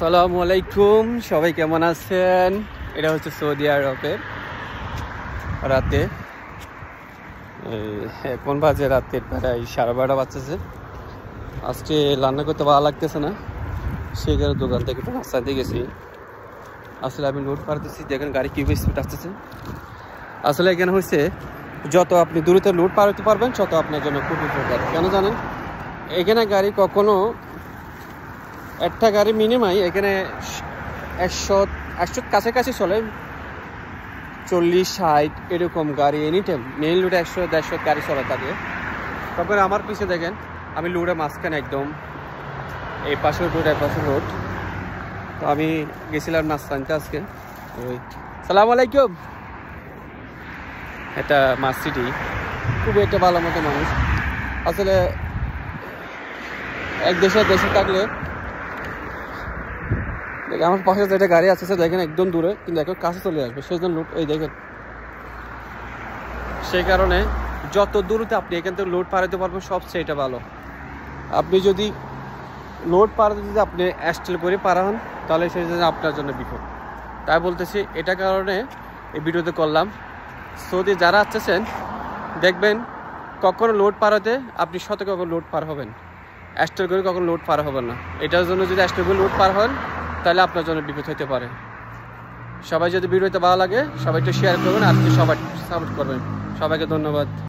আসসালামু আলাইকুম, সবাই কেমন আছেন? এটা হচ্ছে সৌদি আরবের রাতে, এখন বাজে রাতের প্রায় 12:30 বাজতেছে। আজকে রান্না করতে ভালো লাগতেছে না, সেই কারণে দোকান থেকে একটু নাস্তা দিয়ে গেছি। আসলে আমি লোড পারতেছি, দেখেন গাড়ি কি স্পিড আসতেছে। আসলে এখানে হচ্ছে যত আপনি দ্রুত লোড পার হতে পারবেন তত আপনার জন্য খুব উপকার। কেন জানেন? এখানে গাড়ি কখনো একটা গাড়ি মিনিমাম এখানে 100 কাছাকাছি চলে, 40-60 এরকম গাড়ি এনি টাইম। মেইন রোডে 100-150 গাড়ি চলে থাকে। তারপরে আমার পিছে দেখেন, আমি রোডে মাঝখানে একদম, এই পাশের রোড এক পাশের রোড। তো আমি গেছিলাম নাস্তা আনতে আজকে। ওই সালাম আলাইকুম, এটা মাসিটি খুবই একটা ভালো মতো মানুষ। আসলে এক দেশে থাকলে আমার পাশে যেটা গাড়ি আছে দেখেন একদম দূরে, কিন্তু এখন কাছে চলে আসবে, সেই জন্য লোড এই দেখেন। সেই কারণে যত দূরতে আপনি এখান থেকে লোড পার হতে পারবেন সবচেয়ে এটা ভালো। আপনি যদি লোড পার যদি আপনি অ্যাস্টেল করে পারা হন তাহলে সেই জন্য আপনার জন্য বিপদ। তাই বলতেছি, এটা কারণে এই ভিডিওতে করলাম। সৌদি যারা আসতেছেন দেখবেন কখনো লোড পার হতে আপনি কখন লোড পার হবেন, অ্যাস্টেল করে কখন লোড পার হবেন না। এটার জন্য যদি অ্যাস্টেল করে লোড পার হন তাহলে আপনার জন্য বিপদ হতে পারে। সবাই যদি ভিডিওতে ভালো লাগে সবাই একটু শেয়ার করবেন আর সবাই সাপোর্ট করবেন। সবাইকে ধন্যবাদ।